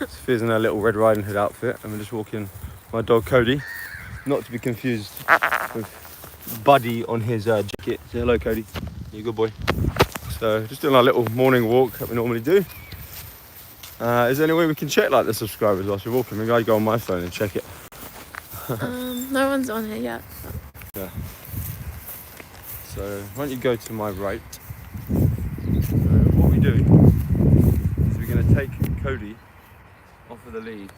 Sophia's in her little Red Riding Hood outfit, and we're just walking my dog Cody, not to be confused with Buddy on his jacket. Say hello, Cody. You're a good boy. So just doing our little morning walk that we normally do. Is there any way we can check like the subscribers whilst we're walking? Maybe I go on my phone and check it. No one's on here yet. Yeah. So why don't you go to my right? So what we do is we're going to take Cody off of the lead.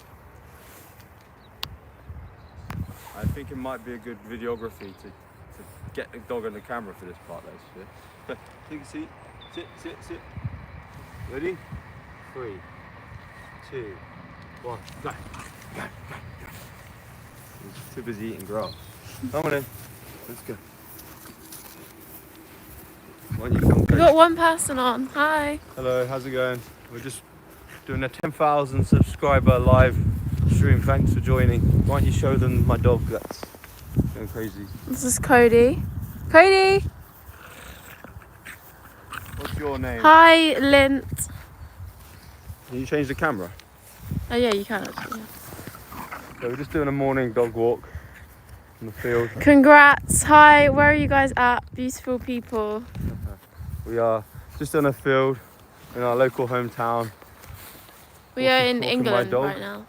I think it might be a good videography to get the dog on the camera for this part though. Take a seat. Sit. Ready? 3, 2, 1, go. He's too busy eating grass. Come on in. Let's go. Why don't you come, We've got one person on. Hi. Hello, how's it going? We're just doing a 10,000 subscriber live stream. Thanks for joining. Why don't you show them my dog that's going crazy? This is Cody. Cody! What's your name? Hi, Lint. Can you change the camera? Oh yeah, you can actually. So we're just doing a morning dog walk in the field. Congrats. Hi, where are you guys at? Beautiful people. We are just in a field in our local hometown. We are in walking my England dog. right now.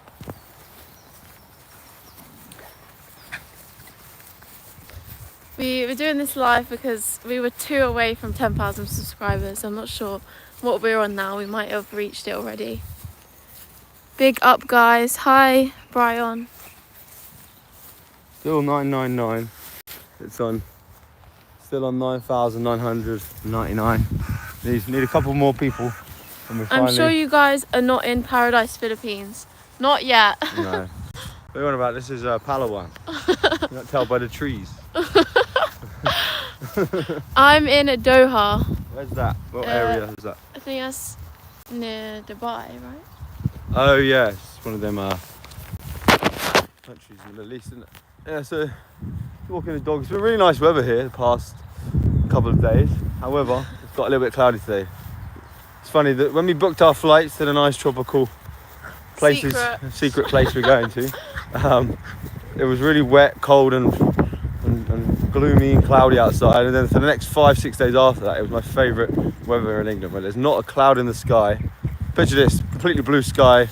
We're doing this live because we were 2 away from 10,000 subscribers. I'm not sure what we're on now. We might have reached it already. Big up, guys. Hi, Brian. Still 999. It's on. Still on 9,999. Need a couple more people. And we're I'm sure you guys are not in Paradise, Philippines. Not yet. No. What are you on about? This is Palawan. You can't tell by the trees. I'm in Doha. Where's that? What area is that? I think that's near Dubai, right? Oh yeah, it's one of them countries in the Middle East, isn't it? Yeah, so walking the dog. It's been really nice weather here the past couple of days. However, it's got a little bit cloudy today. It's funny that when we booked our flights to the nice tropical places, secret place we're going to, it was really wet, cold and gloomy and cloudy outside, and then for the next 5-6 days after that, it was my favourite weather in England, where there's not a cloud in the sky. Picture this, completely blue sky,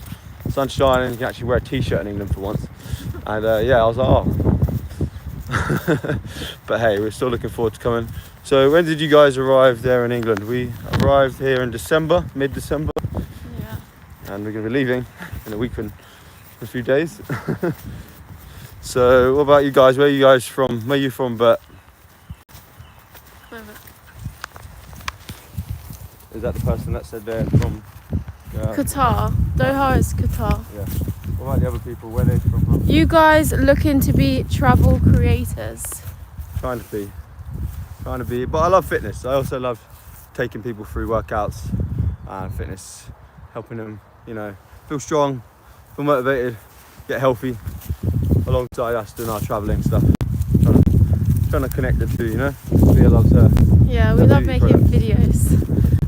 sun shining, you can actually wear a t-shirt in England for once. And yeah, I was like, oh. But hey, we're still looking forward to coming. So when did you guys arrive there in England? We arrived here in December, mid-December. Yeah. And we're going to be leaving in a week and a few days. So what about you guys? Where are you guys from? Where are you from, Bert? Is that the person that said they're from? Qatar. Doha is Qatar. Yeah. What about the other people? Where are they from? You guys looking to be travel creators? Trying to be. But I love fitness. I also love taking people through workouts and fitness, helping them, feel strong, feel motivated, get healthy, alongside us doing our travelling stuff. Trying to connect the two, Sophia loves her. Yeah, we love making videos.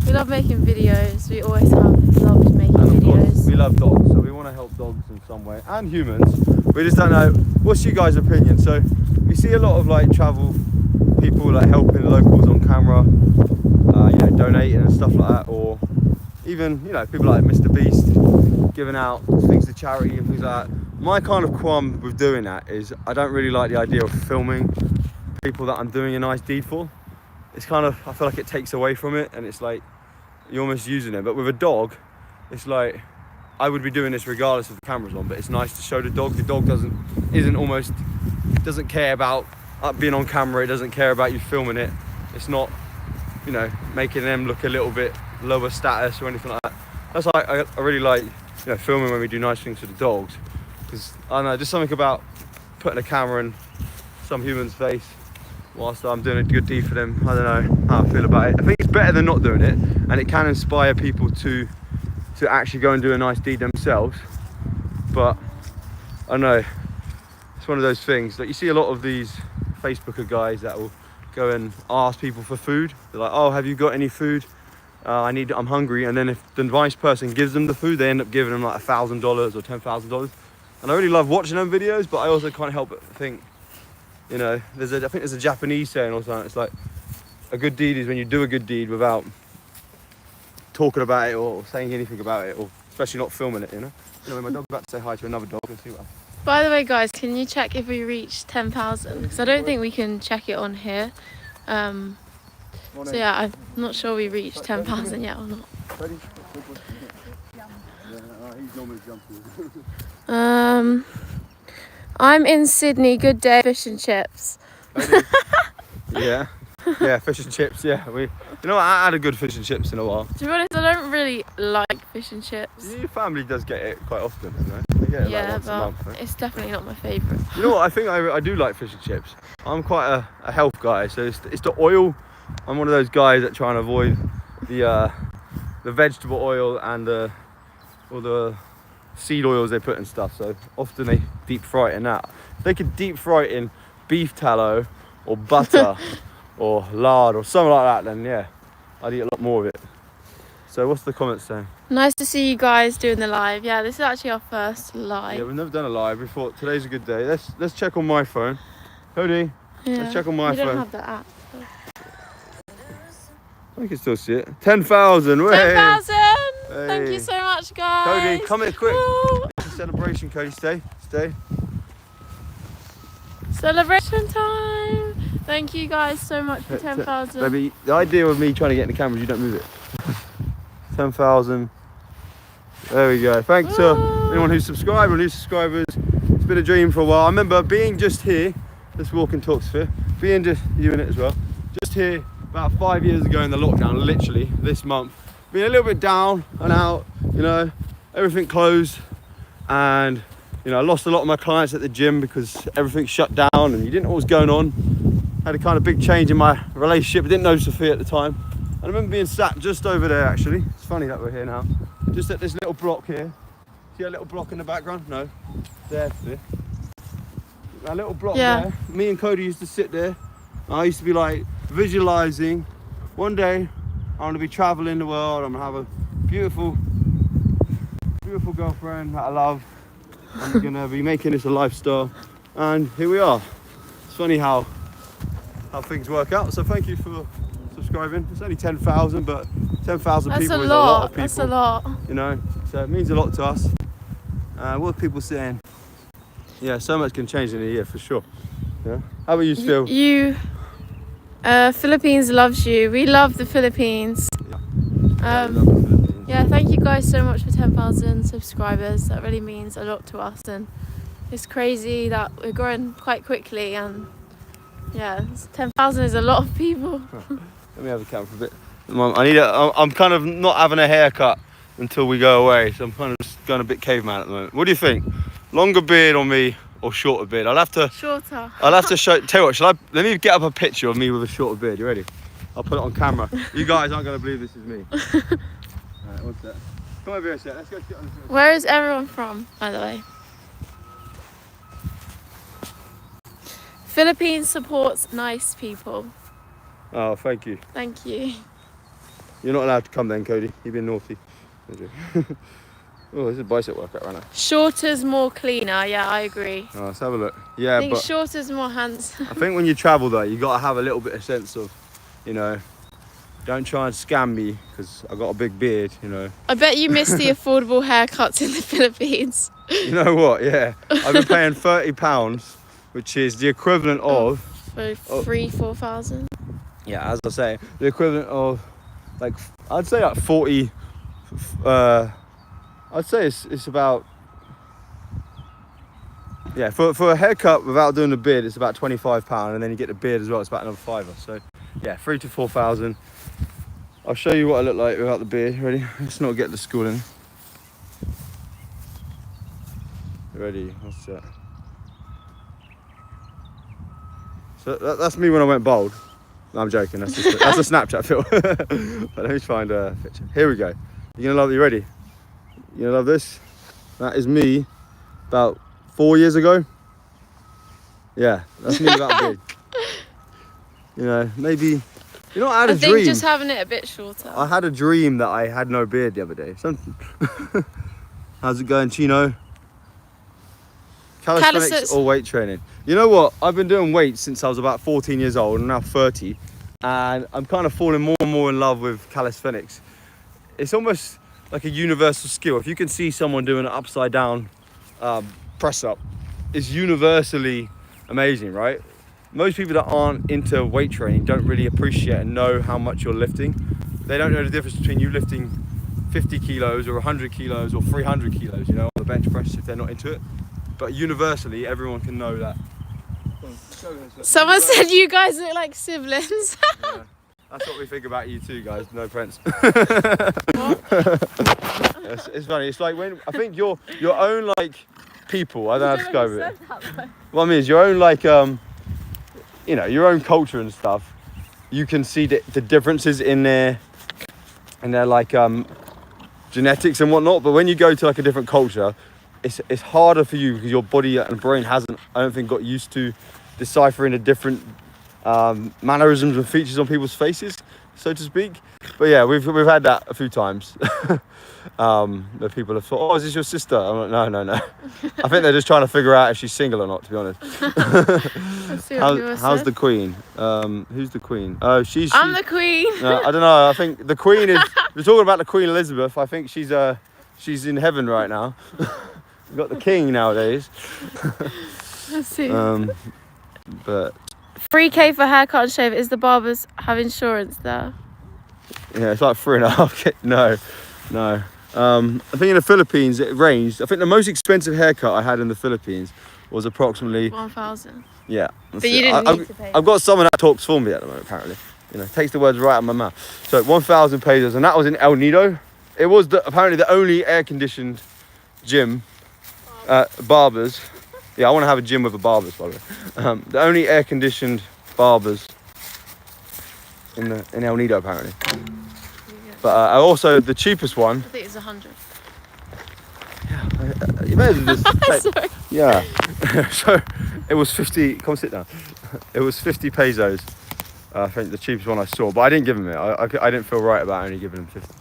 We love making videos. We always have loved making videos. Course, we love dogs, so we want to help dogs in some way, and humans. We just don't know. What's you guys' opinion? So we see a lot of travel people helping locals on camera, donating and stuff like that, or even people like Mr. Beast giving out things to charity and things like that. My kind of qualm with doing that is I don't really like the idea of filming people that I'm doing a nice deed for. It's kind of, I feel like it takes away from it, and it's like you're almost using it. But with a dog, it's like I would be doing this regardless of the camera's on, but it's nice to show the dog. The dog doesn't care about being on camera. It doesn't care about you filming it. It's not, making them look a little bit lower status or anything like that. That's why I really like, filming when we do nice things for the dogs, because I don't know, just something about putting a camera in some human's face whilst I'm doing a good deed for them. I don't know how I feel about it. I think it's better than not doing it, and it can inspire people to actually go and do a nice deed themselves. But I don't know, it's one of those things that you see a lot of these Facebooker guys that will go and ask people for food. They're like, oh, have you got any food? I'm hungry, and then if the nice person gives them the food, they end up giving them like $1,000 or $10,000. And I really love watching them videos, but I also can't help but think, you know, I think there's a Japanese saying or something. It's like a good deed is when you do a good deed without talking about it or saying anything about it, or especially not filming it, you know. Anyway, my dog's about to say hi to another dog and see what happens. By the way, guys, can you check if we reached 10,000? Because I don't think we can check it on here. So yeah, I'm not sure we reached 10,000 yet or not. I'm in Sydney. Good day, fish and chips. Yeah, fish and chips. Yeah, you know what, I had a good fish and chips in a while. To be honest, I don't really like fish and chips. Your family does get it quite often, you know. They get it like once a month. Right? It's definitely not my favourite. You know what? I think I do like fish and chips. I'm quite a health guy, so it's the oil. I'm one of those guys that try and avoid the vegetable oil and all the seed oils they put in stuff. So often they deep fry it in that. If they could deep fry it in beef tallow or butter or lard or something like that, then yeah, I'd eat a lot more of it. So what's the comments saying? Nice to see you guys doing the live. Yeah, this is actually our first live. Yeah, we've never done a live. We thought today's a good day. Let's check on my phone. Cody, let's check on my phone. We don't have the app. I can still see it. 10,000. 10,000! Hey. Thank you so much, guys. Cody, come here quick. Woo. It's a celebration, Cody. Stay. Celebration time. Thank you guys so much for 10,000. Baby, the idea of me trying to get in the camera is you don't move it. 10,000. There we go. Thanks to anyone who's subscribed or new subscribers. It's been a dream for a while. I remember being just here. Let's walk and talk, Sophia. Being just you in it as well. Just here about 5 years ago in the lockdown, literally this month. Being a little bit down and out, you know, everything closed, and you know, I lost a lot of my clients at the gym because everything shut down and you didn't know what was going on. Had a kind of big change in my relationship. I didn't know Sophia at the time. I remember being sat just over there actually. It's funny that we're here now. Just at this little block here. See that little block in the background? No. There, Sophia. That little block there. Me and Cody used to sit there. I used to be like visualizing. One day I'm gonna be traveling the world. I'm gonna have a beautiful girlfriend that I love. I'm gonna be making this a lifestyle, and here we are. It's funny how things work out. So thank you for subscribing. It's only 10,000, but 10,000 people is a lot of people. That's a lot. You know, so it means a lot to us. What are people saying? Yeah, so much can change in a year for sure. Yeah. How about you, Phil? Philippines loves you. We love the Philippines. Yeah, thank you guys so much for 10,000 subscribers. That really means a lot to us, and it's crazy that we're growing quite quickly, and yeah, 10,000 is a lot of people. Let me have a camera for a bit. I'm kind of not having a haircut until we go away, so I'm kind of just going a bit caveman at the moment. What do you think? Longer beard on me or shorter beard? I'll have to show. Tell you what, let me get up a picture of me with a shorter beard. You ready? I'll put it on camera. You guys aren't going to believe this is me. Alright, what's that? Come over here a sec. Let's go sit on the field. Where is everyone from, by the way? Philippines supports nice people. Oh, thank you. Thank you. You're not allowed to come then, Cody. You've been naughty. Oh, there's a bicep workout right now. Shorter's more cleaner. Yeah, I agree. Oh, let's have a look. Yeah, I think shorter's more handsome. I think when you travel though, you got to have a little bit of sense of, you know, don't try and scam me because I got a big beard, you know. I bet you missed the affordable haircuts in the Philippines. You know what? Yeah, I've been paying £30, which is the equivalent of 4,000. Yeah, as I say, the equivalent of like I'd say like 40. I'd say it's about, yeah, for a haircut without doing the beard, it's about £25, and then you get the beard as well, it's about another £5. So yeah, 3,000 to 4,000. I'll show you what I look like without the beard. Ready? Let's not get the schooling. Ready? What's that? So that's me when I went bald. No, I'm joking. That's a Snapchat filter. But let me find a picture. Here we go. You're gonna love it. You ready? You gonna love this? That is me about 4 years ago. Yeah, that's me without a beard. You know, maybe You know, I had I a think dream. just having it a bit shorter. I had a dream that I had no beard the other day. How's it going, Chino? Calisthenics or weight training? You know what? I've been doing weights since I was about 14 years old. I'm now 30. And I'm kind of falling more and more in love with calisthenics. It's almost like a universal skill. If you can see someone doing an upside down press up, it's universally amazing, right? Most people that aren't into weight training don't really appreciate and know how much you're lifting. They don't know the difference between you lifting 50 kilos or 100 kilos or 300 kilos, you know, on the bench press if they're not into it. But universally, everyone can know that. Someone said you guys look like siblings. Yeah, that's what we think about you too, guys. No offense. It's funny. It's like when I think your own like people. I don't know how to describe it. What I mean is your own like you know, your own culture and stuff. You can see the differences in their like genetics and whatnot. But when you go to like a different culture, it's harder for you because your body and brain hasn't, I don't think, got used to deciphering the different mannerisms and features on people's faces, so to speak. But yeah, we've had that a few times. Where people have thought, oh, is this your sister? I'm like, no. I think they're just trying to figure out if she's single or not, to be honest. How's the queen? Who's the queen? Oh, I'm the queen. I don't know. I think the queen is. We're talking about the Queen Elizabeth. I think she's in heaven right now. We've got the king nowadays. Let's see. But 3K for haircut and shave. Is the barbers have insurance there? Yeah, it's like 3.5K. No. I think in the Philippines it ranged. I think the most expensive haircut I had in the Philippines was approximately 1,000. Yeah. But you didn't need to pay. I've got someone that talks for me at the moment, apparently. You know, takes the words right out of my mouth. So 1,000 pesos, and that was in El Nido. It was apparently the only air-conditioned gym, barbers. Yeah, I want to have a gym with a barbers, by the way. The only air-conditioned barbers in El Nido, apparently. But also the cheapest one. I think it's 100. Yeah, you may as well just Sorry. Yeah. So it was 50. Come sit down. It was 50 pesos. I think the cheapest one I saw, but I didn't give him it. I didn't feel right about only giving him 50.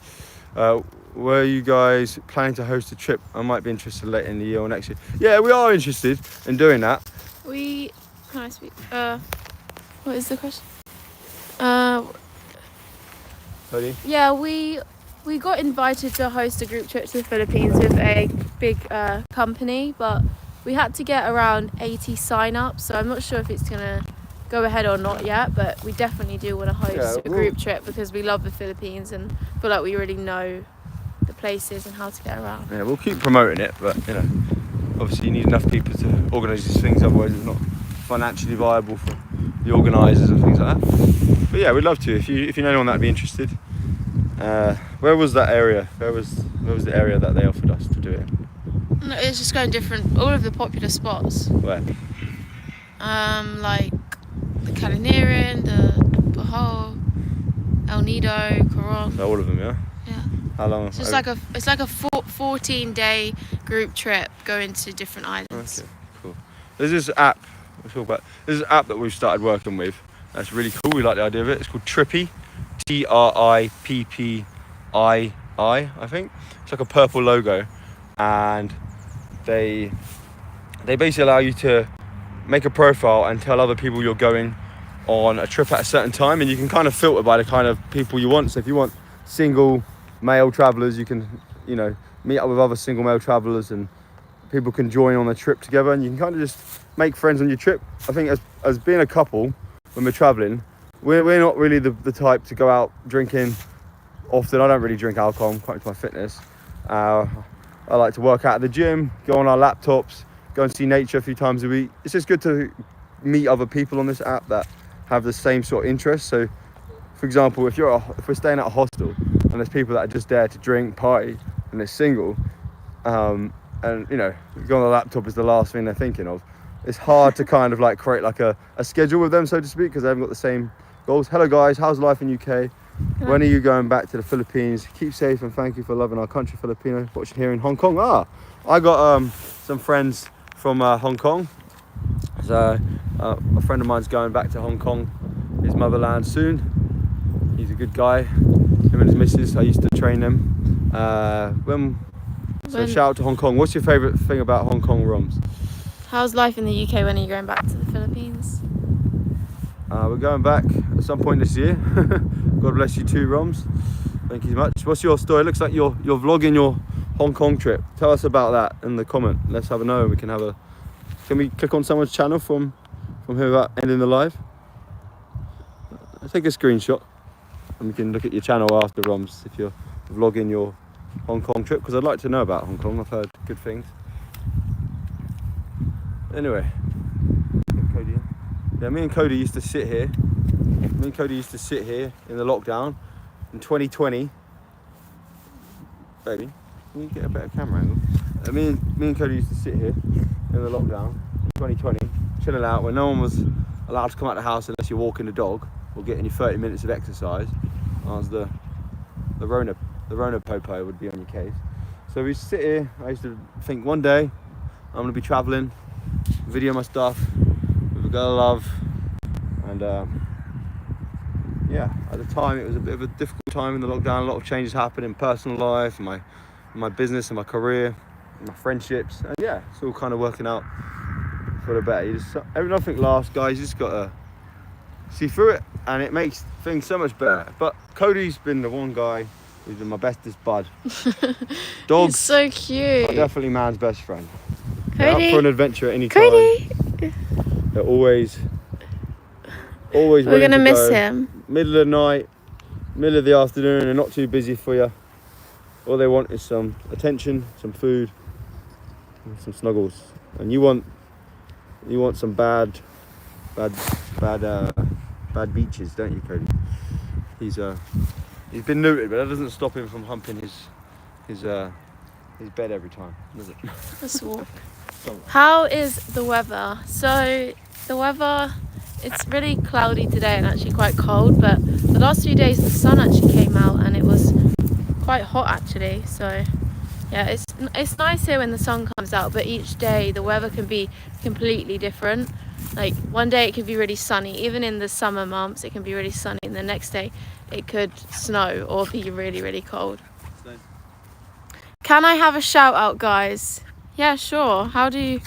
Were you guys planning to host a trip? I might be interested later in the year or next year. Yeah, we are interested in doing that. Can I speak? What is the question? Yeah, we got invited to host a group trip to the Philippines with a big company, but we had to get around 80 sign-ups, so I'm not sure if it's gonna go ahead or not yet, but we definitely do want to host a group trip because we love the Philippines and feel like we really know the places and how to get around. Yeah, we'll keep promoting it, but you know, obviously you need enough people to organise these things, otherwise it's not financially viable for the organisers and things like that. But yeah, we'd love to if you know anyone that'd be interested. Where was that area? Where was the area that they offered us to do it? No, it's just going all of the popular spots. Where? Like the Caliniran, the Bohol, El Nido, Coron. So all of them, yeah. Yeah. How long? So it's like a 14-day group trip going to different islands. Okay, cool. There's this app. We'll talk about. There's an app that we've started working with. That's really cool. We like the idea of it. It's called Trippy. TRIPPII, I think. It's like a purple logo, and they basically allow you to make a profile and tell other people you're going on a trip at a certain time, and you can kind of filter by the kind of people you want. So if you want single male travelers, you can, you know, meet up with other single male travelers, and people can join on the trip together, and you can kind of just make friends on your trip. I think as being a couple, when we're traveling, we're not really the type to go out drinking often. I don't really drink alcohol. I'm quite into my fitness. I like to work out at the gym, go on our laptops, go and see nature a few times a week. It's just good to meet other people on this app that have the same sort of interests. So, for example, if we're staying at a hostel and there's people that are just there to drink, party, and they're single, and you know, go on the laptop is the last thing they're thinking of. It's hard to kind of like create like a schedule with them, so to speak, because they haven't got the same goals. Hello guys, how's life in UK? When are you going back to the Philippines? Keep safe and thank you for loving our country, Filipino. Watching here in Hong Kong. I got some friends from Hong Kong. So a friend of mine's going back to Hong Kong, his motherland soon. He's a good guy. Him and his missus, I used to train them. So shout out to Hong Kong. What's your favourite thing about Hong Kong, Roms? How's life in the UK? When are you going back to the Philippines? We're going back at some point this year. God bless you too, Roms. Thank you so much. What's your story? It looks like you're vlogging your Hong Kong trip. Tell us about that in the comment. Let's have a know. We can have a. Can we click on someone's channel from here about ending the live? Take a screenshot and we can look at your channel after, Roms, if you're vlogging your Hong Kong trip, because I'd like to know about Hong Kong. I've heard good things. Anyway, Cody. Yeah, me and Cody used to sit here. Me and Cody used to sit here in the lockdown in 2020. Baby, can you get a better camera angle? Me and Cody used to sit here in the lockdown in 2020, chilling out when no one was allowed to come out the house unless you're walking the dog or getting your 30 minutes of exercise. As the Rona popo would be on your case. So we sit here. I used to think one day I'm gonna be traveling, video my stuff with a girl I love, and yeah, at the time it was a bit of a difficult time in the lockdown. A lot of changes happened in personal life, my business and my career, and my friendships, and yeah, it's all kind of working out for the better. Nothing lasts, guys. You just gotta see through it, and it makes things so much better. But Cody's been the one guy who's been my bestest bud. Dogs, He's so cute. are definitely man's best friend. Cody. They're up for an adventure at any time. Cody. They're always We're willing gonna to miss go. him. Middle of the night, middle of the afternoon, they're not too busy for you. All they want is some attention, some food, and some snuggles. And you want some bad beaches, don't you, Cody? He's been neutered, but that doesn't stop him from humping his bed every time, does it? Let's walk. How is the weather? So the weather, it's really cloudy today and actually quite cold, but the last few days the sun actually came out and it was quite hot actually. So yeah, it's nice here when the sun comes out, but each day the weather can be completely different. Like one day it could be really sunny, even in the summer months it can be really sunny, and the next day it could snow or be really, really cold. Can I have a shout out, guys? Yeah, sure. How do you...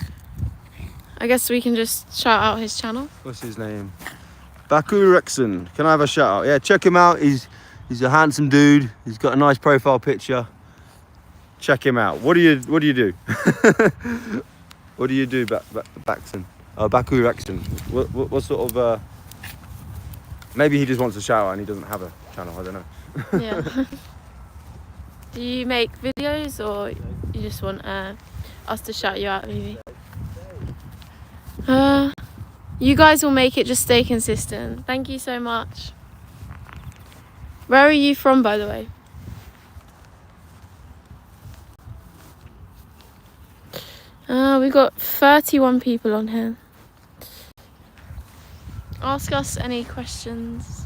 I guess we can just shout out his channel. What's his name? Baku Rexon. Can I have a shout out? Yeah, check him out. He's a handsome dude. He's got a nice profile picture. Check him out. What do you do? What do you do, Baxon? Baku Rexon. What sort of... maybe he just wants a shout out and he doesn't have a channel. I don't know. Yeah. Do you make videos or you just want us to shout you out, maybe? You guys will make it, just stay consistent. Thank you so much. Where are you from, by the way? We've got 31 people on here. Ask us any questions.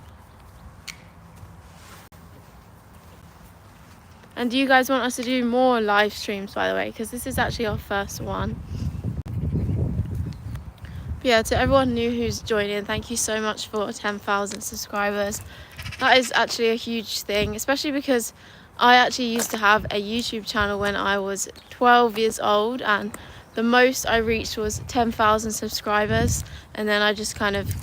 And do you guys want us to do more live streams, by the way? Because this is actually our first one. But yeah, to everyone new who's joining, thank you so much for 10,000 subscribers. That is actually a huge thing, especially because I actually used to have a YouTube channel when I was 12 years old, and the most I reached was 10,000 subscribers, and then I just kind of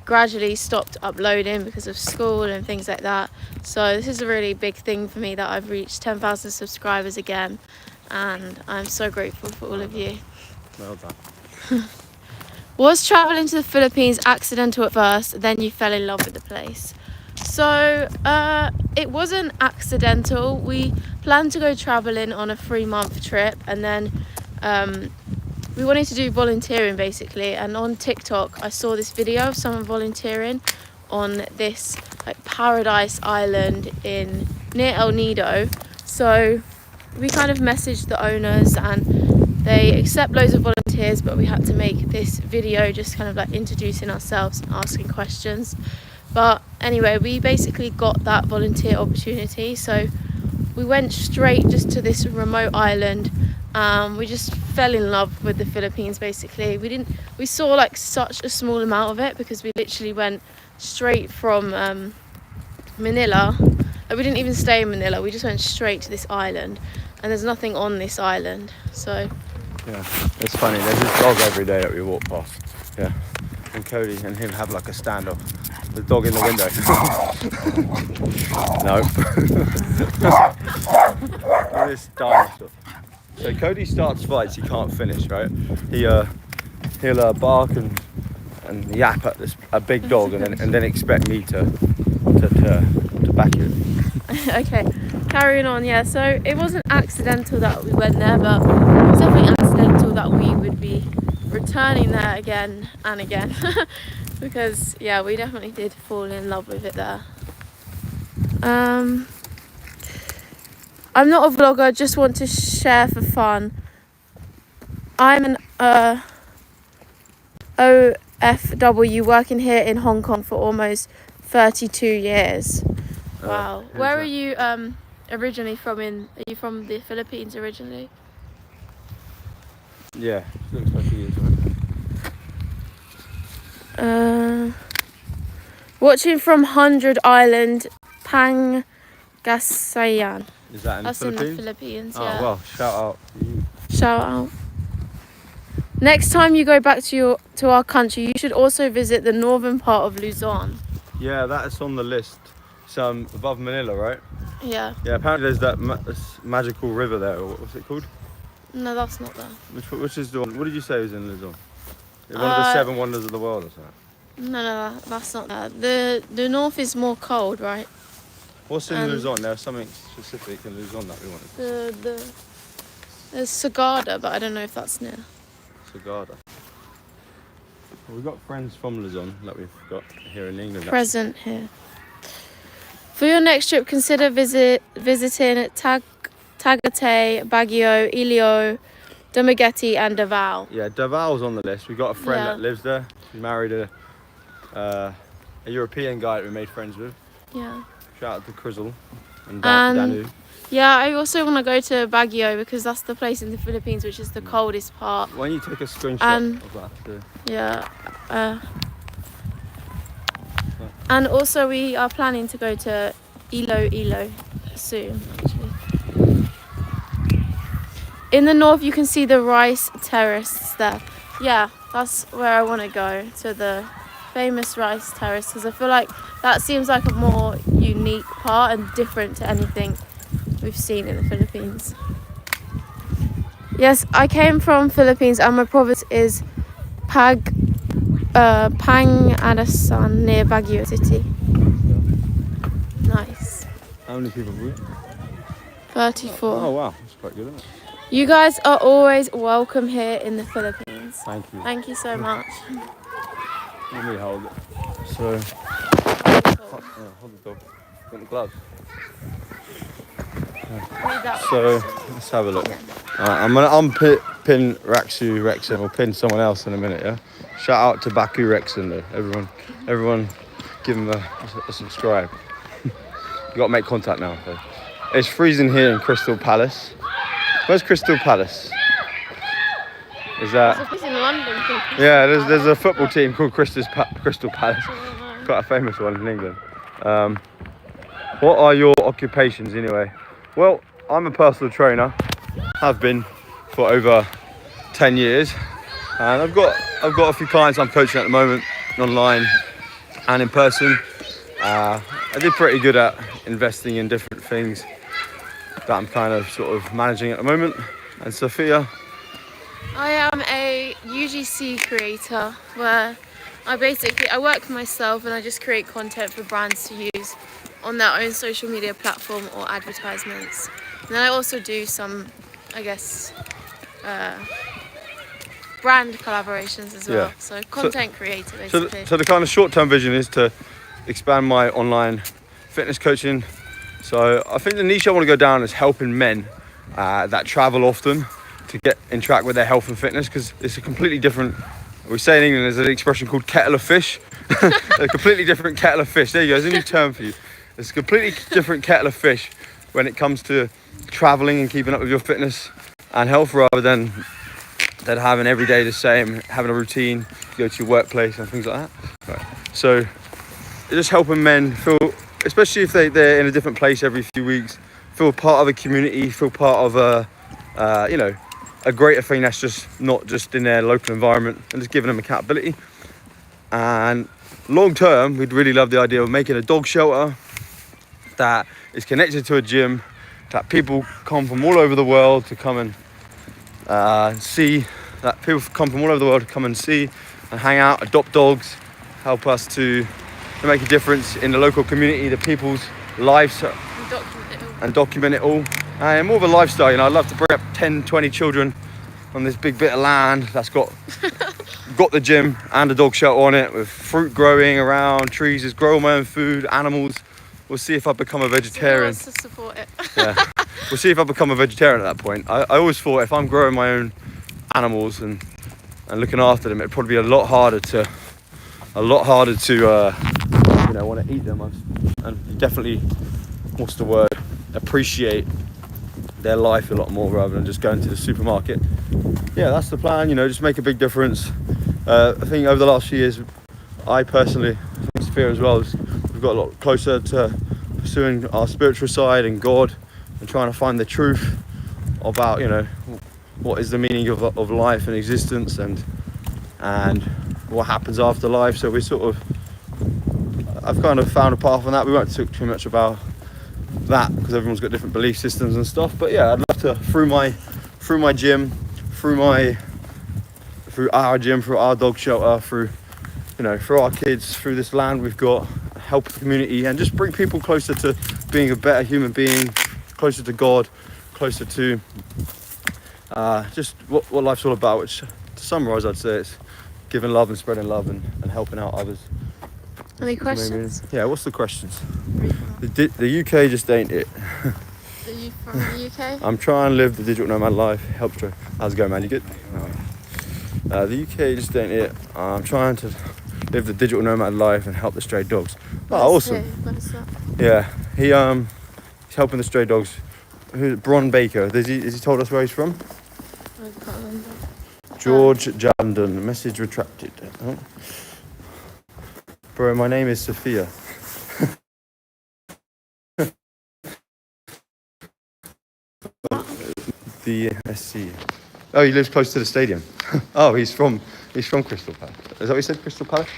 gradually stopped uploading because of school and things like that. So this is a really big thing for me that I've reached 10,000 subscribers again, and I'm so grateful for all of you. Well done. Was traveling to the Philippines accidental at first, then you fell in love with the place? So it wasn't accidental. We planned to go traveling on a 3-month trip, and then we wanted to do volunteering basically, and on TikTok I saw this video of someone volunteering on this like paradise island near El Nido. So we kind of messaged the owners and they accept loads of volunteers, but we had to make this video just kind of like introducing ourselves and asking questions. But anyway, we basically got that volunteer opportunity, so we went straight just to this remote island. We just fell in love with the Philippines basically. We saw like such a small amount of it because we literally went straight from Manila. We didn't even stay in Manila, we just went straight to this island, and there's nothing on this island, so Yeah, it's funny, there's this dog every day that we walk past. Yeah, and Cody and him have like a standoff. The dog in the window. No. This dinosaur. So Cody starts fights he can't finish, right? He'll bark and yap at a big dog, and then expect me to back it. Okay, carrying on. Yeah, so it wasn't accidental that we went there, but it was definitely accidental that we would be returning there again and again. Because yeah, we definitely did fall in love with it there. I'm not a vlogger, just want to share for fun. I'm an OFW working here in Hong Kong for almost 32 years. Wow. Where are you originally from? Are you from the Philippines originally? Yeah, looks like he is, right? Watching from 100 Island, Pangasayan. Is that in That's the Philippines? in the Philippines, Oh, yeah. well, shout out. Shout out. Next time you go back to our country, you should also visit the northern part of Luzon. Yeah, that's on the list. It's above Manila, right? Yeah. Yeah, apparently there's that this magical river there. What's it called? No, that's not there. Which is the one? What did you say was in Luzon? One of the 7 wonders of the world or something? No, that's not there. The north is more cold, right? What's in Luzon? There's something specific in Luzon that we wanted. There's Sagada, but I don't know if that's near. Sagada. Well, we've got friends from Luzon that we've got here in England. Present here. For your next trip, consider visiting Tagaytay, Baguio, Ilio, Dumaguete and Davao. Yeah, Davao's on the list. We've got a friend that lives there. He married a European guy that we made friends with. Yeah. Shout out to Crizzle and Danu. Yeah, I also want to go to Baguio because that's the place in the Philippines which is the coldest part. Why don't you take a screenshot of that? Yeah. And also we are planning to go to Iloilo soon, actually. In the north you can see the rice terrace there. Yeah, that's where I want to go, to the famous rice terrace, because I feel like that seems like a more unique part and different to anything we've seen in the Philippines. Yes, I came from Philippines and my province is Pangasinan near Baguio City. Nice. How many people have we? 34. Oh wow, that's quite good, isn't it? You guys are always welcome here in the Philippines. Thank you. Thank you so much. Let me hold it. So, hold the dog. Got the gloves. So let's have a look. I'm gonna unpin Raxu Rexon, or pin someone else in a minute. Yeah. Shout out to Baku Rexon though. Everyone, give him a subscribe. You got to make contact now. So. It's freezing here in Crystal Palace. Where's Crystal Palace? Is that? It's in London. Yeah, there's a football team called Crystal Palace. Quite a famous one in England. What are your occupations anyway? Well, I'm a personal trainer. Have been for over 10 years, and I've got a few clients I'm coaching at the moment, online and in person. I did pretty good at investing in different things that I'm kind of sort of managing at the moment. And Sophia? I am a UGC creator where I work for myself and I just create content for brands to use on their own social media platform or advertisements. And then I also do some, I guess, brand collaborations as well. So content creator basically. So the kind of short-term vision is to expand my online fitness coaching. So I think the niche I want to go down is helping men that travel often to interact with their health and fitness, because it's a completely different, we say in England there's an expression called kettle of fish. A completely different kettle of fish. There you go, there's a new term for you. It's a completely different kettle of fish when it comes to traveling and keeping up with your fitness and health, rather than having every day the same, having a routine, go to your workplace and things like that. Right. So just helping men feel, especially if they're in a different place every few weeks, feel part of a community, feel part of a greater thing that's just not just in their local environment, and just giving them accountability. And long term, we'd really love the idea of making a dog shelter that is connected to a gym, that people come from all over the world to come and see, that people come from all over the world to come and see and hang out, adopt dogs, help us to make a difference in the local community, the people's lives, and document it all. And more of a lifestyle, you know. I'd love to bring up 10, 20 children on this big bit of land that's got the gym and a dog shelter on it, with fruit growing around, trees, just grow my own food, animals. We'll see if I become a vegetarian. Who wants to support it? Yeah, we'll see if I become a vegetarian at that point. I always thought if I'm growing my own animals and looking after them, it'd probably be a lot harder to want to eat them, and definitely, what's the word, appreciate their life a lot more rather than just going to the supermarket. Yeah, that's the plan, you know, just make a big difference. I think over the last few years, I personally, I think Sophia as well, we've got a lot closer to pursuing our spiritual side and God, and trying to find the truth about, you know, what is the meaning of life and existence, and what happens after life. So I've kind of found a path on that. We won't talk too much about that because everyone's got different belief systems and stuff. But yeah, I'd love to, through my gym, through our gym, through our dog shelter, through our kids, through this land we've got, help the community and just bring people closer to being a better human being, closer to God, closer to just what life's all about. Which, to summarise, I'd say it's giving love and spreading love and helping out others. Any questions? Yeah, what's the questions? The UK just ain't it. Are you from the UK? I'm trying to live the digital nomad life. How's it going, man? You good? The UK just ain't it. I'm trying to live the digital nomad life and help the stray dogs. Oh, awesome. Where's that? Yeah, he's helping the stray dogs. Who's Bron Baker? Has he told us where he's from? I can't remember. George Jandon. Message retracted. Oh. Bro, my name is Sophia. The SC. Oh, he lives close to the stadium. Oh, he's from Crystal Palace. Is that what you said, Crystal Palace?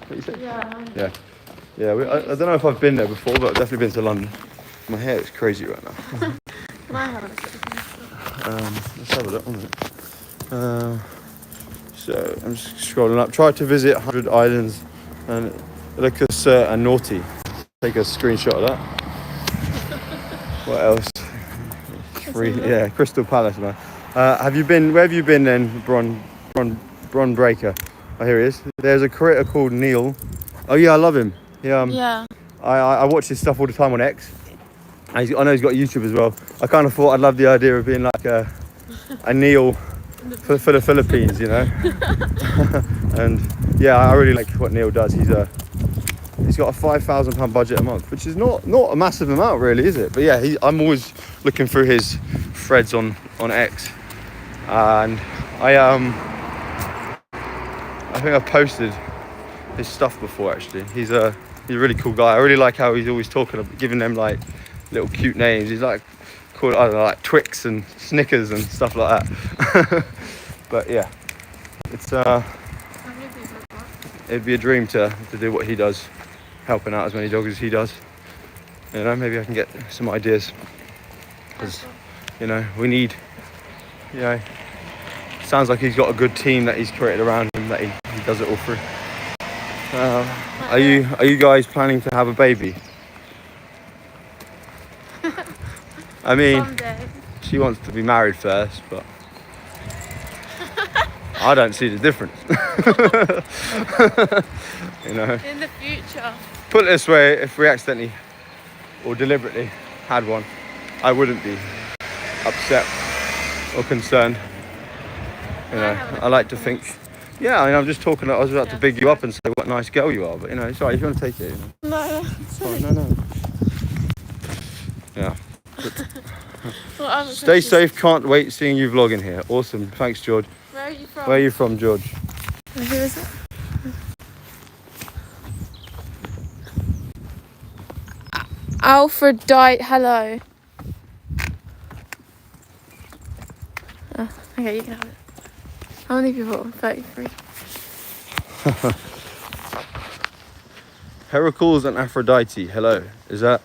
What you said? Yeah. Yeah. I don't know if I've been there before, but I've definitely been to London. My hair is crazy right now. Can I have a look at the Let's have a look on it. So I'm just scrolling up. Try to visit 100 islands and look at and naughty. Take a screenshot of that. What else? Free. Yeah, Crystal Palace, man. Where have you been then, Bron Breaker? Oh, here he is. There's a creator called Neil. Oh yeah, I love him. Yeah. I watch his stuff all the time on X. I know he's got YouTube as well. I kind of thought I'd love the idea of being like a Neil for the Philippines, you know. And yeah, I really like what Neil does. He's got a £5,000 budget a month, which is not a massive amount, really, is it? But yeah, I'm always looking through his threads on X, and I think I've posted his stuff before. Actually, he's a really cool guy. I really like how he's always giving them like little cute names. He's like called, I don't know, like Twix and Snickers and stuff like that. But yeah, it's it'd be a dream to do what he does, helping out as many dogs as he does. You know, maybe I can get some ideas, because you know, we need, you know, sounds like he's got a good team that he's created around him, that he does it all through. Are you guys planning to have a baby? I mean, someday. She wants to be married first, but I don't see the difference. You know. In the future. Put it this way, if we accidentally or deliberately had one, I wouldn't be upset or concerned. You know, I like to think. Yeah, I mean, I'm just talking. I was about to big you up and say what a nice girl you are, but you know, it's alright if you want to take it. You know. No. No. Yeah. Stay safe. Can't wait seeing you vlogging here. Awesome. Thanks, George. Where are you from? Where are you from, George? Who is it? Aphrodite, hello. Oh, okay, you can have it. How many people? 33. Heracles and Aphrodite, hello. Is that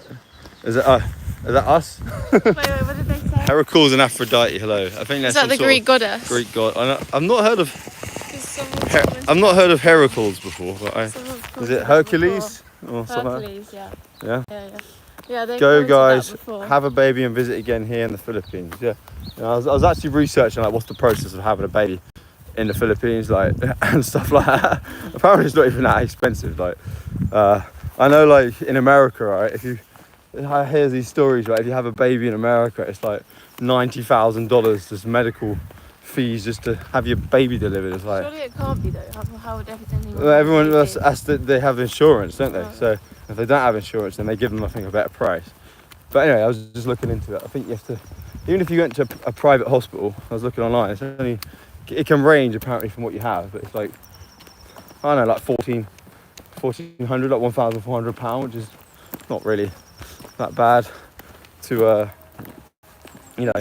us? Wait, what did they say? Heracles and Aphrodite, hello. I think that's Is that the Greek goddess? Greek god. I've not heard of. Someone's I've not heard of Heracles before. But is commented it Hercules or something? Hercules, yeah. Yeah. Yeah, they Go commented guys, that before. have a baby and visit again here in the Philippines. Yeah. You know, I was actually researching like what's the process of having a baby in the Philippines, like and stuff like that. Apparently it's not even that expensive. Like I know like in America, right, I hear these stories, right, if you have a baby in America, it's like $90,000 just medical fees just to have your baby delivered. It's like surely it can't be though. How would anyone everyone they have insurance, don't they? Oh. So if they don't have insurance, then they give them, I think, a better price. But anyway, I was just looking into it. I think you have to, even if you went to a private hospital, I was looking online, it can range apparently from what you have, but it's like, I don't know, like $1,400, like £1,400, which is not really that bad to, you know,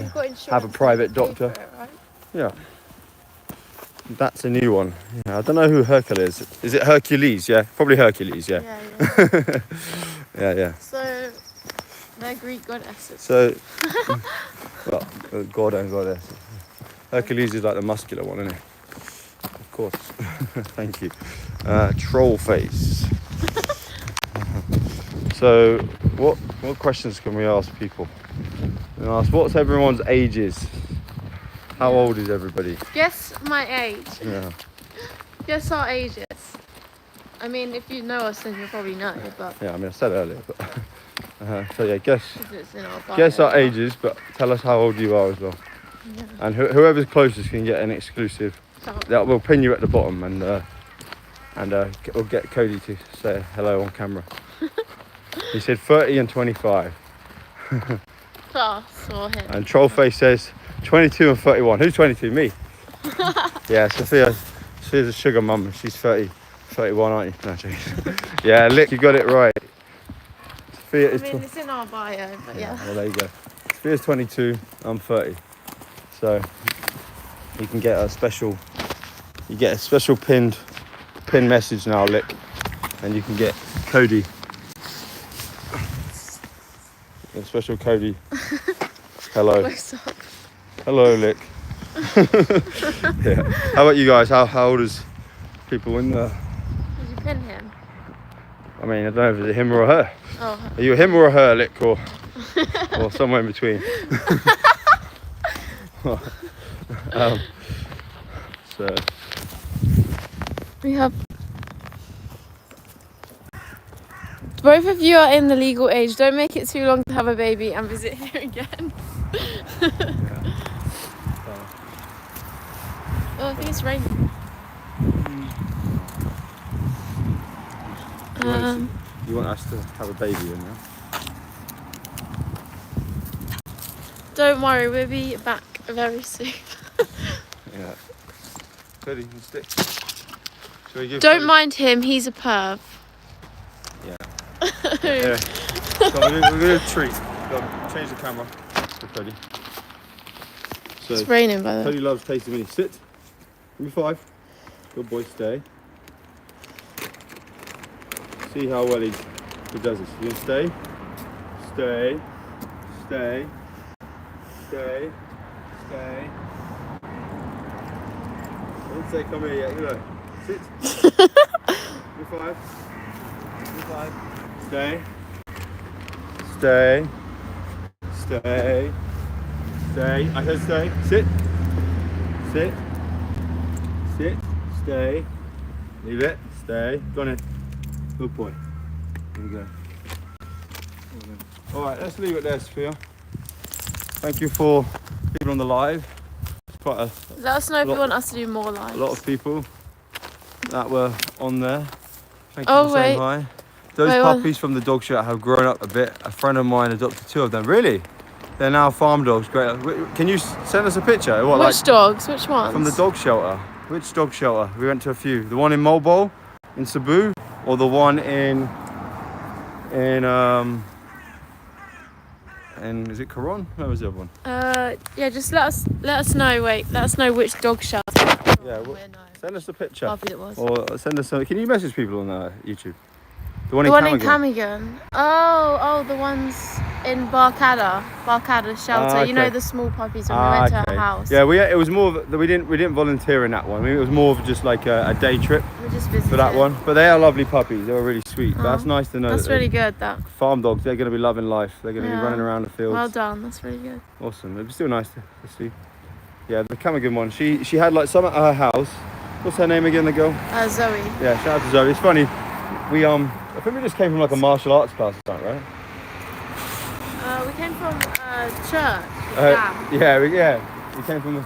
have a private doctor. It, right? Yeah. That's a new one. Yeah, I don't know who Hercules is. Is it Hercules? Yeah, probably Hercules. Yeah. Yeah. So they're Greek goddesses. So, well, god and goddess. Hercules is like the muscular one, isn't it? Of course. Thank you. Troll face. So, what questions can we ask people? We can ask what's everyone's ages. How old is everybody? Guess my age. Yeah. Guess our ages. I mean, if you know us, then you'll probably know. But Yeah, I mean I said earlier, but so yeah, guess it's in our bio. guess our ages, but tell us how old you are as well. Yeah. And whoever's closest can get an exclusive. So, That we'll pin you at the bottom, and we'll get Cody to say hello on camera. He said 30 and 25. class or him. And Trollface says 22 and 31. Who's 22? Me. Yeah, Sophia's a sugar mum. She's 31, aren't you? No, joking. Yeah, Lick, you got it right. Sophia is. It's in our bio, but yeah. Well, there you go. Sophia's 22. I'm 30. So you can get a special. You get a special pin message now, Lick, and you can get Cody. A special Cody. Hello. Close up. Hello, Lick. Yeah. How about you guys? How old is people in there? Did you pin him? I mean, I don't know if it's him or her. Oh. Are you a him or a her, Lick, or somewhere in between? So We have. Both of you are in the legal age. Don't make it too long to have a baby and visit here again. Oh, I think it's raining. you want us to have a baby in there? Don't worry, we'll be back very soon. Yeah. Cody, you stick. Shall we give Don't Cody? mind him, he's a perv. Yeah. Yeah. So we're gonna treat. Change the camera for Cody. So It's raining, by the way. Cody loves tasting me. Sit. Give me 5. Good boy, stay. See how well he does this. You gonna stay? Stay. Stay. Stay. Stay. Don't say come here yet, you know. Sit. Give me 5. Give me 5. Stay. Stay. Stay. Stay. I said stay. Sit. Sit. Sit. Stay. Leave it. Stay. Go on in. Good boy. There we go. Alright, let's leave it there, Sophia. Thank you for people on the live. Quite a Let us know if you want us to do more lives. a lot of people that were on there. Thank you Oh, for saying wait. hi. Those Wait, puppies from the dog show have grown up a bit. A friend of mine adopted 2 of them. Really? They're now farm dogs. Great. Can you send us a picture? What, Which dogs? Which ones? from the dog shelter? Which dog shelter? We went to a few. The one in Mobile, in Cebu, or the one in And is it Coron? No, was the other one? Yeah, just let us know. Let us know which dog shelter. Yeah, well, send us a picture. Puppy it was. Or send us some. Can you message people on YouTube? The one in Camigan. Oh, the ones in Barcada shelter. You know, the small puppies when we went to her house. Yeah, it was more of, we didn't volunteer in that one. I mean, it was more of just like a day trip We just visited. for that one. But they are lovely puppies. They were really sweet. But that's nice to know. That's really good. That farm dogs, they're going to be loving life. They're going to be running around the fields. Well done. That's really good. Awesome. It'd be still nice to see. Yeah, the Camigan one. She had like some at her house. What's her name again? The girl. Zoe. Yeah, shout out to Zoe. It's funny. I think we just came from like a martial arts class or something, right? We came from church. Yeah. We came from.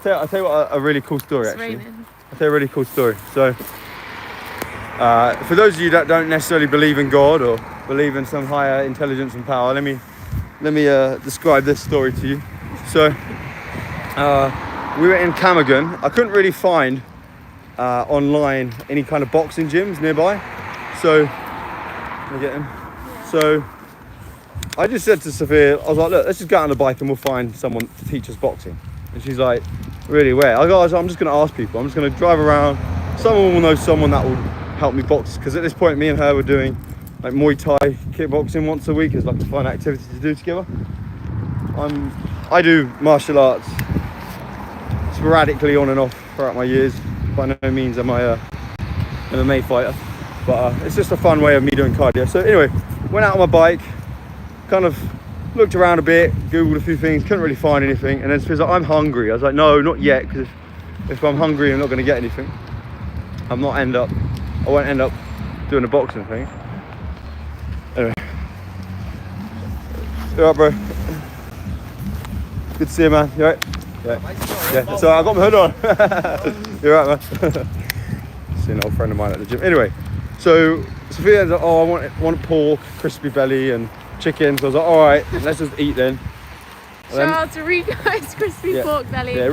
I'll tell you what, a really cool story actually. Raining. I'll tell you a really cool story. So, for those of you that don't necessarily believe in God or believe in some higher intelligence and power, let me describe this story to you. So, we were in Camigan. I couldn't really find online any kind of boxing gyms nearby. So, I get him. Yeah. So, I just said to Sophia, I was like, look, let's just get on the bike and we'll find someone to teach us boxing. And she's like, really, where? I go, I'm just going to ask people. I'm just going to drive around. Someone will know someone that will help me box. Because at this point, me and her were doing like Muay Thai kickboxing once a week as like a fun activity to do together. I do martial arts sporadically on and off throughout my years. By no means am I a MMA fighter. But it's just a fun way of me doing cardio. So anyway, went out on my bike, kind of looked around a bit, Googled a few things, couldn't really find anything. And then she was like, I'm hungry. I was like, no, not yet, because if I'm hungry, I'm not going to get anything. I won't end up doing a boxing thing. Anyway. You alright, bro? Good to see you, man. You alright? Yeah. So I got my hood on. You alright, man? See an old friend of mine at the gym. Anyway. So Sophia ends up, I want pork, crispy belly and chicken. So I was like, all right, let's just eat then. Shout out to Rico's crispy pork belly. Yeah,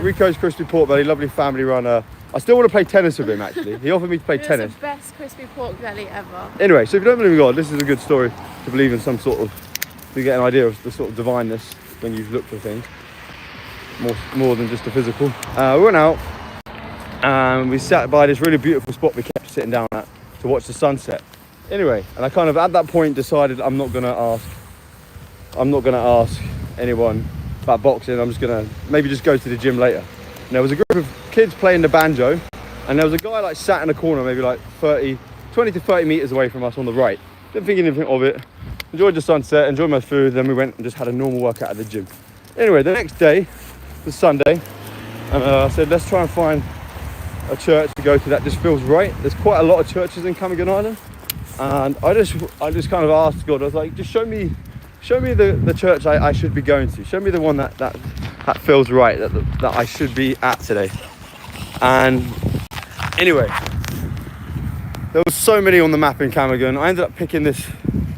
Rico's crispy pork belly, lovely family runner. I still want to play tennis with him actually. He offered me to play tennis. It's the best crispy pork belly ever. Anyway, so if you don't believe in God, this is a good story to believe in some sort of, to get an idea of the sort of divineness when you look for things. More than just the physical. We went out and we sat by this really beautiful spot we kept sitting down at to watch the sunset. Anyway, and I kind of at that point decided I'm not gonna ask anyone about boxing. I'm just gonna maybe just go to the gym later. And there was a group of kids playing the banjo, and there was a guy like sat in a corner, maybe like 20 to 30 meters away from us on the right. Didn't think anything of it. Enjoyed the sunset, enjoyed my food. Then we went and just had a normal workout at the gym. Anyway, the next day was Sunday, and I said let's try and find a church to go to that just feels right. There's quite a lot of churches in Camigan Island, and I just kind of asked God, I was like, just show me the church I should be going to. Show me the one that feels right, that I should be at today. And anyway, there was so many on the map in Camigan. I ended up picking this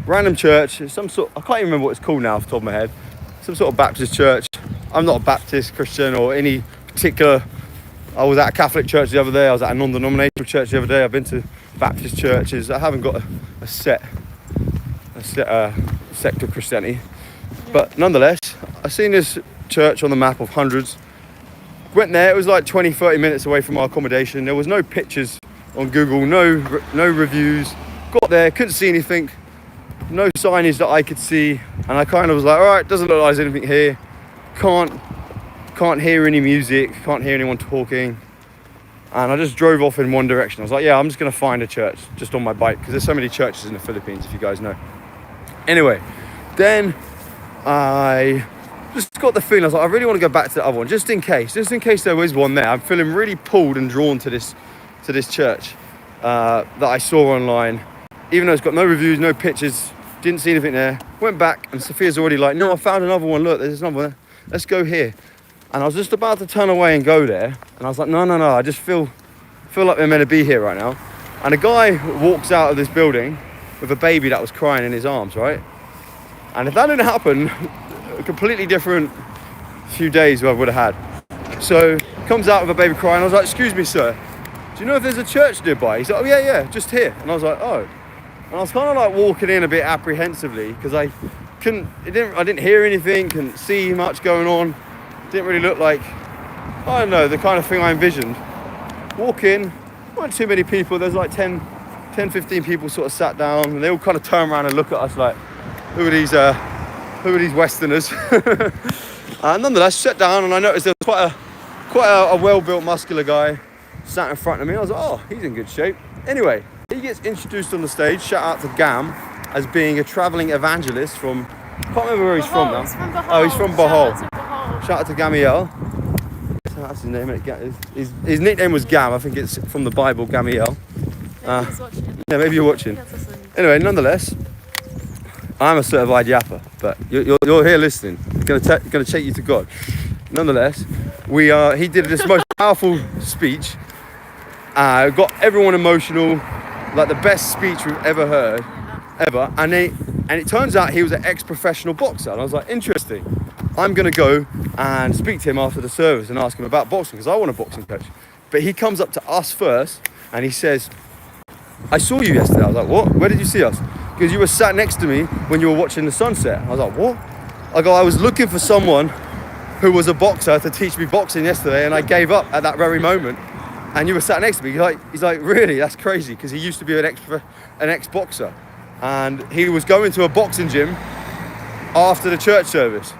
random church. It's some sort, I can't even remember what it's called now off the top of my head. Some sort of Baptist church. I'm not a Baptist Christian or any particular. I was at a Catholic church the other day. I was at a non-denominational church the other day. I've been to Baptist churches. I haven't got a sect of Christianity. But nonetheless, I've seen this church on the map of hundreds. Went there. It was like 20-30 minutes away from our accommodation. There was no pictures on Google, no reviews. Got there, couldn't see anything. No signage that I could see. And I kind of was like, all right, doesn't look like there's anything here. Can't hear any music, can't hear anyone talking. And I just drove off in one direction. I was like, yeah, I'm just gonna find a church just on my bike, because there's so many churches in the Philippines, if you guys know. Anyway, then I just got the feeling, I was like, I really want to go back to the other one, just in case there was one there. I'm feeling really pulled and drawn to this church that I saw online. Even though it's got no reviews, no pictures, didn't see anything there. Went back and Sophia's already like, no, I found another one, look, there's another one, let's go here. And I was just about to turn away and go there, and I was like, no, I just feel like we're meant to be here right now. And a guy walks out of this building with a baby that was crying in his arms, right? And if that didn't happen, a completely different few days I would have had. So comes out with a baby crying. I was like, excuse me, sir, do you know if there's a church nearby? He's like, oh yeah, just here. And I was like, oh. And I was kind of like walking in a bit apprehensively, because I I didn't hear anything, couldn't see much going on. Didn't really look like, I don't know, the kind of thing I envisioned. Walk in, weren't too many people. There's like 10, 15 people sort of sat down, and they all kind of turn around and look at us like, who are these Westerners? Nonetheless, sat down, and I noticed there was quite a well-built, muscular guy sat in front of me. I was like, oh, he's in good shape. Anyway, he gets introduced on the stage. Shout out to Gam as being a traveling evangelist from, I can't remember where he's from now. He's from Bohol. Oh, he's from Bohol. Shout Shout out to Gamiel. That's his name. His nickname was Gam. I think it's from the Bible, Gamiel. He's watching. Yeah, maybe you're watching. Anyway, nonetheless, I'm a certified yapper, but you're here listening. It's gonna take you to God. Nonetheless, he did this most powerful speech. Got everyone emotional, like the best speech we've ever heard, ever. And it turns out he was an ex-professional boxer. And I was like, interesting. I'm gonna go and speak to him after the service and ask him about boxing because I want a boxing coach. But he comes up to us first and he says, I saw you yesterday. I was like, what? Where did you see us? Because you were sat next to me when you were watching the sunset. I was like, what? I was looking for someone who was a boxer to teach me boxing yesterday, and I gave up at that very moment. And you were sat next to me. He's like, really? That's crazy, because he used to be an ex-boxer, and he was going to a boxing gym after the church service.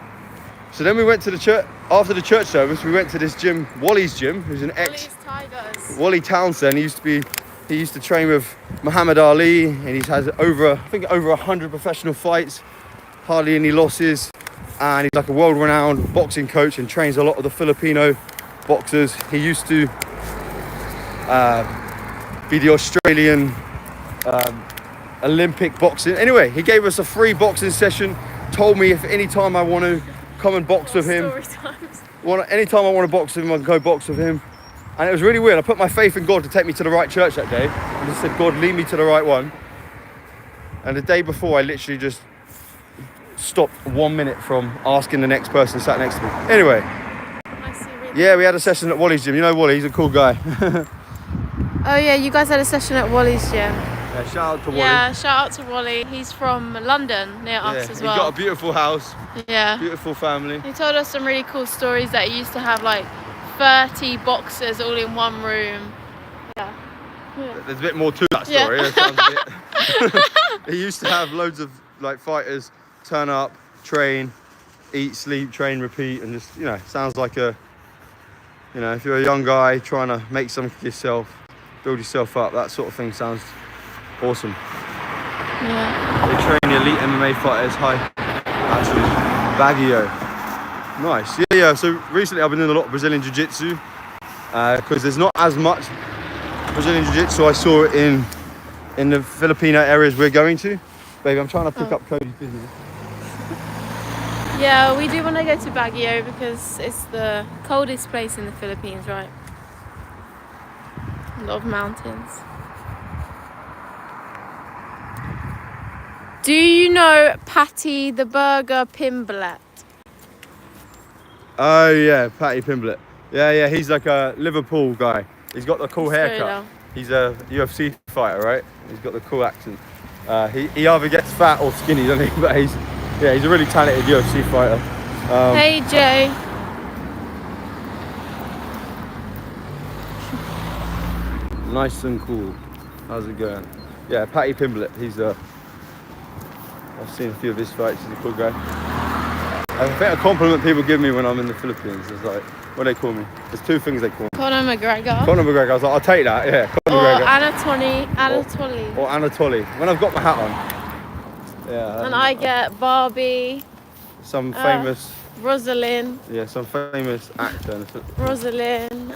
So then we went to the church after the church service. We went to this gym, Wally's gym, who's an Wally Townsend. He used to train with Muhammad Ali, and he's had over 100 professional fights, hardly any losses, and he's like a world-renowned boxing coach and trains a lot of the Filipino boxers. He used to be the Australian Olympic boxing. Anyway, he gave us a free boxing session, told me if any time I want to come and box with him, anytime I want to box with him, I can go box with him. And it was really weird. I put my faith in God to take me to the right church that day. I just said, God, lead me to the right one. And the day before, I literally just stopped 1 minute from asking the next person sat next to me. Anyway, yeah, we had a session at Wally's gym. You know Wally, he's a cool guy. Oh yeah, you guys had a session at Wally's gym. Yeah, shout out to Wally. Yeah, shout out to Wally. He's from London, near us as well. He's got a beautiful house. Yeah. Beautiful family. He told us some really cool stories that he used to have like 30 boxers all in one room. Yeah. There's a bit more to that story. Yeah. It sounds a bit... He used to have loads of like fighters turn up, train, eat, sleep, train, repeat, and just, you know, sounds like if you're a young guy trying to make something for yourself, build yourself up, that sort of thing sounds awesome. Yeah. They train elite MMA fighters. Hi, actually, Baguio. Nice. Yeah. So recently I've been doing a lot of Brazilian Jiu-Jitsu because there's not as much Brazilian Jiu-Jitsu I saw in the Filipino areas we're going to. Baby, I'm trying to pick up Cody's business. Yeah, we do want to go to Baguio because it's the coldest place in the Philippines, right? A lot of mountains. Do you know Patty the Burger Pimblett? Oh yeah, Patty Pimblett. Yeah, he's like a Liverpool guy. He's got the cool haircut. He's a UFC fighter, right? He's got the cool accent. He either gets fat or skinny, doesn't he? But he's a really talented UFC fighter. Hey Jay. Nice and cool. How's it going? Yeah, Patty Pimblett. I've seen a few of his fights. He's a cool guy. I think a compliment people give me when I'm in the Philippines is like, what do they call me? There's two things they call me. Conor McGregor. Conor McGregor. I was like, I'll take that. Yeah, Conor McGregor. Anatoly. Or Anatoly. When I've got my hat on. Yeah. And I get Barbie. Some famous. Rosalind. Yeah, some famous actor. Rosalind.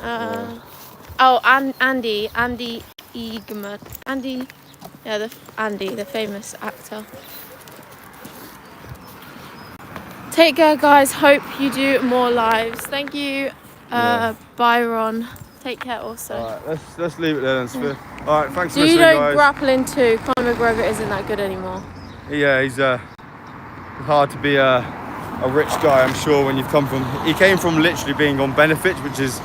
Andy Egmont. Andy. Yeah, the famous actor. Take care, guys. Hope you do more lives. Thank you, Byron. Take care also. Alright, let's leave it there then, Sophia. Alright, thanks for Do you listening, know guys. grappling too? Conor McGregor isn't that good anymore. Yeah, he's hard to be a rich guy, I'm sure, when you've come from... He came from literally being on benefits, which is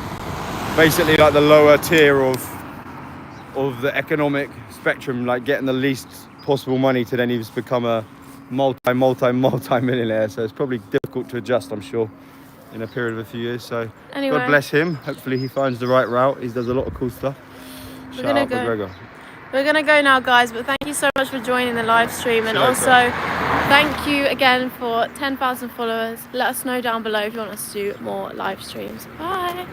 basically like the lower tier of the economic spectrum, like getting the least possible money to then just become a multi-millionaire, so it's probably difficult to adjust, I'm sure, in a period of a few years. So Anyway, God bless him. Hopefully he finds the right route. He does a lot of cool stuff. We're Shout gonna out go. McGregor. We're gonna go now, guys, but thank you so much for joining the live stream, and See you later. also thank you again for 10,000 followers. Let us know down below if you want us to do more live streams. Bye.